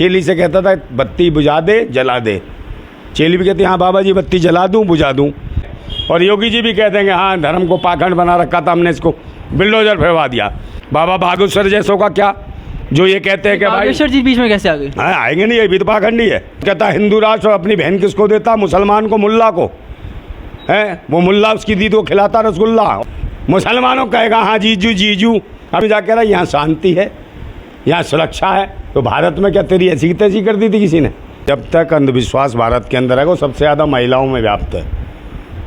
चेली से कहता था बत्ती बुझा दे जला दे। चेली भी कहती हाँ बाबा जी बत्ती जला दूँ बुझा दूँ। और योगी जी भी कहते हैं कि हाँ धर्म को पाखंड बना रखा था हमने, इसको बिल्डोजर फिरवा दिया। बाबा बागेश्वर जैसों का क्या, जो ये कहते हैं कि भाई बागेश्वर जी बीच में कैसे आ गए? हाँ आएंगे नहीं, ये भी तो पाखंडी है। कहता हिंदू राष्ट्र और अपनी बहन किसको देता, मुसलमान को, मुल्ला को है। वो मुल्ला उसकी दीदी को खिलाता रसगुल्ला। मुसलमानों कहेगा हाँ जीजू जीजू। अभी जा कह रहा यहाँ शांति है, यहाँ सुरक्षा है। तो भारत में क्या तेरी ऐसी तैसी कर दी थी किसी ने? जब तक अंधविश्वास भारत के अंदर है वो सबसे ज़्यादा महिलाओं में व्याप्त है।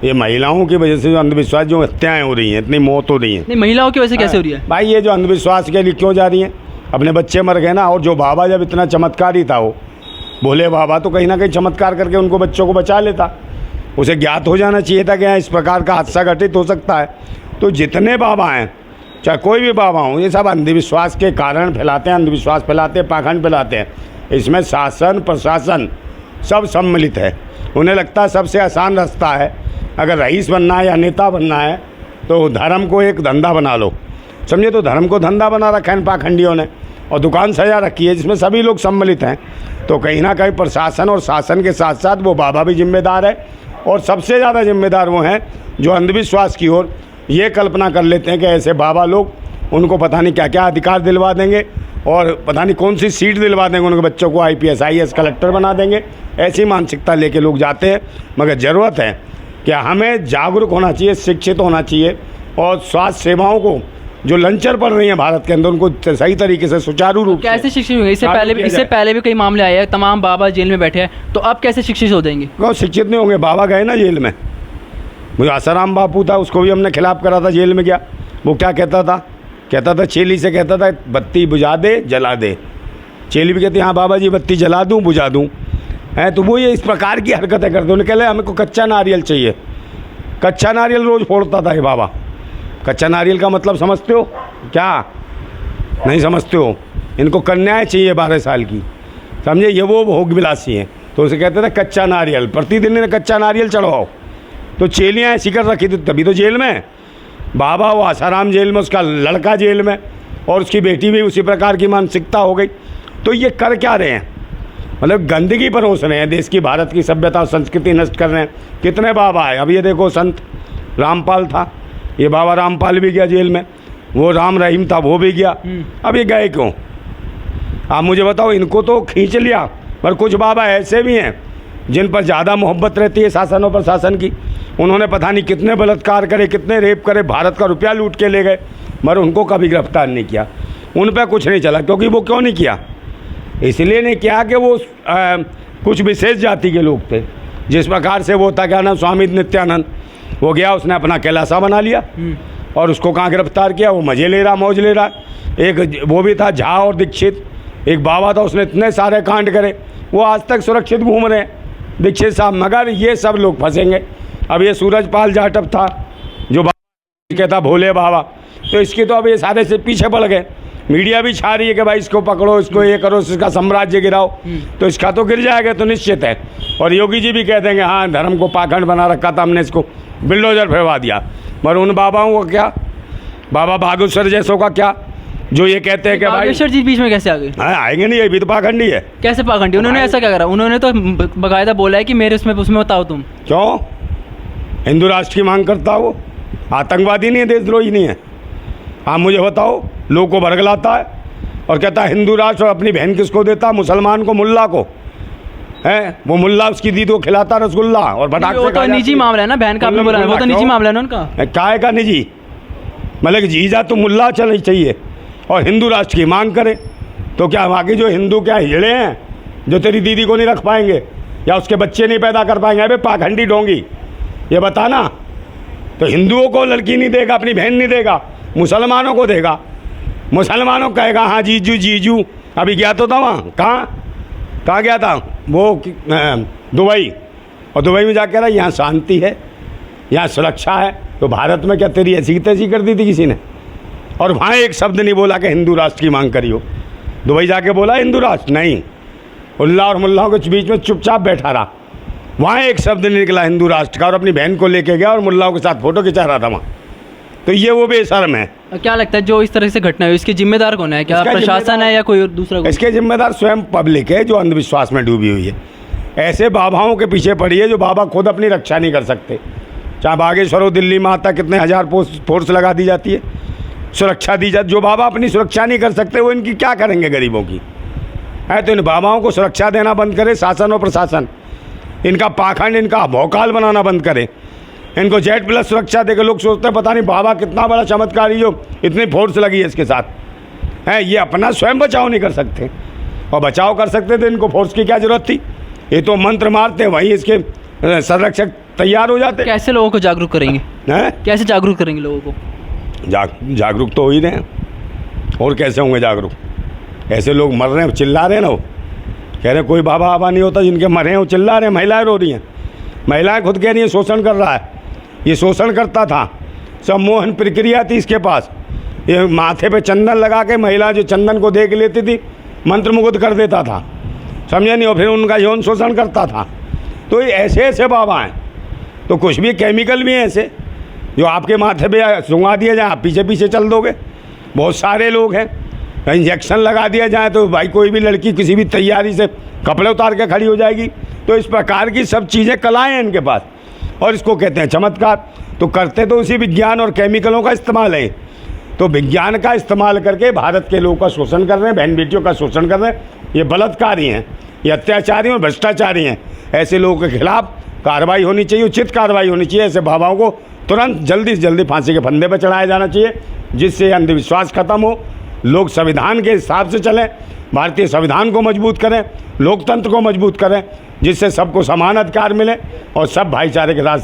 ये महिलाओं की वजह से जो अंधविश्वास, जो हत्याएँ हो रही हैं, इतनी मौत हो रही है। नहीं, महिलाओं की वजह से कैसे हो रही है भाई? ये जो अंधविश्वास के लिए क्यों जा रही हैं? अपने बच्चे मर गए ना। और जो बाबा जब इतना चमत्कारी था, वो भोले बाबा, तो कहीं ना कहीं चमत्कार करके उनको बच्चों को बचा लेता। उसे ज्ञात हो जाना चाहिए था कि यहाँ इस प्रकार का हादसा घटित हो सकता है। तो जितने बाबा हैं, चाहे कोई भी बाबा हों, ये सब अंधविश्वास के कारण फैलाते हैं, अंधविश्वास फैलाते हैं, पाखंड फैलाते हैं। इसमें शासन प्रशासन सब सम्मिलित है। उन्हें लगता है सबसे आसान रास्ता है, अगर रईस बनना है या नेता बनना है तो धर्म को एक धंधा बना लो। समझे? तो धर्म को धंधा बना रखा है इन पाखंडियों ने, और दुकान सजा रखी है जिसमें सभी लोग सम्मिलित हैं। तो कहीं ना कहीं प्रशासन और शासन के साथ साथ वो बाबा भी जिम्मेदार है। और सबसे ज़्यादा जिम्मेदार वो हैं जो अंधविश्वास की ओर ये कल्पना कर लेते हैं कि ऐसे बाबा लोग उनको पता नहीं क्या क्या अधिकार दिलवा देंगे और पता नहीं कौन सी सीट दिलवा देंगे, उनके बच्चों को IPS IAS कलेक्टर बना देंगे। ऐसी मानसिकता लेके लोग जाते हैं। मगर ज़रूरत है कि हमें जागरूक होना चाहिए, शिक्षित होना चाहिए, और स्वास्थ्य सेवाओं को जो लंचर पड़ रही हैं भारत के अंदर, उनको सही तरीके से सुचारू रूप कैसे शिक्षित होंगे? इससे पहले भी कई मामले आए हैं, तमाम बाबा जेल में बैठे हैं, तो अब कैसे शिक्षित हो जाएंगे? क्यों शिक्षित नहीं होंगे? बाबा गए ना जेल में। मुझे आसाराम बापू था, उसको भी हमने खिलाफ करा था, जेल में गया। वो क्या कहता था चेली से कहता था बत्ती बुझा दे जला दे। चेली भी कहती हाँ बाबा जी बत्ती जला दूँ बुझा दूँ है। तो वो ये इस प्रकार की हरकतें करते। उन्हें कह हमें को कच्चा नारियल चाहिए। कच्चा नारियल रोज़ फोड़ता था ये बाबा। कच्चा नारियल का मतलब समझते हो क्या? नहीं समझते हो? इनको कन्याएं चाहिए 12 साल की, समझे? ये वो भोग विलासी हैं। तो उसे कहते थे कच्चा नारियल, प्रतिदिन इन्हें कच्चा नारियल चढ़वाओ। तो चेलियाँ ऐसी कर रखी थी, तभी तो जेल में बाबा। वो आसाराम जेल में, उसका लड़का जेल में, और उसकी बेटी भी उसी प्रकार की मानसिकता हो गई। तो ये कर क्या रहे हैं? मतलब गंदगी परोस रहे हैं, देश की, भारत की सभ्यता और संस्कृति नष्ट कर रहे हैं। कितने बाबा आए? अब ये देखो, संत रामपाल था, ये बाबा रामपाल भी गया जेल में। वो राम रहीम था, वो भी गया। अब ये गए क्यों? आप मुझे बताओ। इनको तो खींच लिया, पर कुछ बाबा ऐसे भी हैं जिन पर ज़्यादा मोहब्बत रहती है शासन और प्रशासन की। उन्होंने पता नहीं कितने बलात्कार करे, कितने रेप करे, भारत का रुपया लूट के ले गए, मगर उनको कभी गिरफ्तार नहीं किया। उन पर कुछ नहीं चला। क्योंकि वो क्यों नहीं किया? इसलिए नहीं किया कि वो कुछ विशेष जाति के लोग थे। जिस प्रकार से वो था, क्या नाम, स्वामी नित्यानंद, वो गया, उसने अपना कैलासा बना लिया, और उसको कहाँ गिरफ्तार किया? वो मज़े ले रहा, मौज ले रहा। एक वो भी था झा और दीक्षित, एक बाबा था, उसने इतने सारे कांड करे, वो आज तक सुरक्षित घूम रहे हैं, दीक्षित साहब। मगर ये सब लोग फंसेंगे। अब ये सूरजपाल जाटव था, जो कहता भोले बाबा, तो इसकी तो अब ये सारे से पीछे पड़ गए। मीडिया भी छा रही है कि भाई इसको पकड़ो, इसको ये करो, इसका साम्राज्य गिराओ। तो इसका तो गिर जाएगा, तो निश्चित है। और योगी जी भी कहते हैं कि हाँ धर्म को पाखंड बना रखा था हमने, इसको बिल्डोजर फिरवा दिया। मगर उन बाबाओं को क्या, बाबा बागेश्वर जैसों का क्या, जो ये कहते हैं कि भाई बागेश्वर जी बीच में कैसे आ गए? हाँ आएंगे नहीं, ये भी तो पाखंडी है। कैसे पाखंडी? उन्होंने ऐसा क्या करा? उन्होंने तो बाकायदा बोला है कि मेरे उसमें बताओ तुम। क्यों? हिंदू राष्ट्र की मांग करता वो? आतंकवादी नहीं है, देशद्रोही नहीं है। हाँ मुझे बताओ। लोगों को भड़कलाता है और कहता है हिंदू राष्ट्र और अपनी बहन किसको देता, मुसलमान को, मुल्ला को है। वो मुल्ला उसकी दीदी को खिलाता रसगुल्ला और पटाखे। वो तो निजी मामला है ना, बहन का आपने बोला, वो तो निजी मामला है ना उनका। काय का निजी? मतलब जीजा तो मुल्ला चलनी चाहिए और हिंदू राष्ट्र की मांग करे। तो क्या बाकी जो हिंदू क्या हिजड़े हैं जो तेरी दीदी को नहीं रख पाएंगे या उसके बच्चे नहीं पैदा कर पाएंगे? अबे पाखंडी ढोंगी, ये बताना। तो हिंदुओं को लड़की नहीं देगा, अपनी बहन नहीं देगा, मुसलमानों को देगा। मुसलमानों कहेगा हाँ जीजू जीजू। अभी गया तो था वहाँ, कहाँ गया था वो? दुबई। और दुबई में जाकर यहाँ शांति है, यहाँ सुरक्षा है। तो भारत में क्या तेरी ऐसी तैसी कर दी थी किसी ने? और वहाँ एक शब्द नहीं बोला कि हिंदू राष्ट्र की मांग करी हो। दुबई जाके बोला हिंदू राष्ट्र नहीं, उल्ला और मुल्लाओं के बीच में चुपचाप बैठा रहा। वहाँ एक शब्द नहीं निकला हिंदू राष्ट्र का, और अपनी बहन को लेके गया और मुल्लाओं के साथ फ़ोटो खिंचा रहा था वहाँ। तो ये वो बेशर्म है। क्या लगता है जो इस तरह से घटना हुई इसके जिम्मेदार कौन है? क्या इसका प्रशासन जिम्मेदार- है या कोई दूसरा कोई? इसके जिम्मेदार स्वयं पब्लिक है जो अंधविश्वास में डूबी हुई है। ऐसे बाबाओं के पीछे पड़ी है जो बाबा खुद अपनी रक्षा नहीं कर सकते। चाहे बागेश्वर हो, दिल्ली में आता कितने हज़ार फोर्स लगा दी जाती है, सुरक्षा दी जाती। जो बाबा अपनी सुरक्षा नहीं कर सकते वो इनकी क्या करेंगे गरीबों की? है तो इन बाबाओं को सुरक्षा देना बंद करे शासन और प्रशासन। इनका पाखंड, इनका भौकाल बनाना बंद करे। इनको जेड प्लस सुरक्षा देकर लोग सोचते हैं पता नहीं बाबा कितना बड़ा चमत्कारी जो इतनी फोर्स लगी है इसके साथ। है ये अपना स्वयं बचाव नहीं कर सकते, और बचाव कर सकते तो इनको फोर्स की क्या ज़रूरत थी? ये तो मंत्र मारते वहीं इसके संरक्षक तैयार हो जाते। कैसे लोगों को जागरूक करेंगे? हैं कैसे जागरूक करेंगे लोगों को? जागरूक तो हो ही रहे हैं, और कैसे होंगे जागरूक? ऐसे लोग मर रहे हैं, चिल्ला रहे हैं ना, वो कह रहे हैं कोई बाबा आबा नहीं होता, जिनके मरे हैं वो चिल्ला रहे हैं। महिलाएं रो रही हैं, महिलाएं खुद कह रही हैं शोषण कर रहा है। ये शोषण करता था, सम्मोहन प्रक्रिया थी इसके पास। ये माथे पे चंदन लगा के महिला जो चंदन को देख लेती थी मंत्रमुग्ध कर देता था, समझे नहीं? और फिर उनका यौन शोषण करता था। तो ये ऐसे ऐसे बाबा हैं। तो कुछ भी केमिकल भी हैं ऐसे जो आपके माथे पे सुंघा दिया जाए, आप पीछे पीछे चल दोगे। बहुत सारे लोग हैं, इंजेक्शन लगा दिया जाए तो भाई कोई भी लड़की किसी भी तैयारी से कपड़े उतार के खड़ी हो जाएगी। तो इस प्रकार की सब चीज़ें कलाएं हैं इनके पास, और इसको कहते हैं चमत्कार। तो करते तो उसी विज्ञान और केमिकलों का इस्तेमाल है। तो विज्ञान का इस्तेमाल करके भारत के लोगों का शोषण कर रहे हैं, बहन बेटियों का शोषण कर रहे हैं। ये बलात्कारी हैं, ये अत्याचारी और भ्रष्टाचारी हैं। ऐसे लोगों के खिलाफ कार्रवाई होनी चाहिए, उचित कार्रवाई होनी चाहिए। ऐसे बाबाओं को तुरंत जल्दी से जल्दी फांसी के फंदे पर चढ़ाया जाना चाहिए, जिससे अंधविश्वास खत्म हो, लोग संविधान के हिसाब से चलें, भारतीय संविधान को मजबूत करें, लोकतंत्र को मजबूत करें, जिससे सबको समान अधिकार मिले और सब भाईचारे के साथ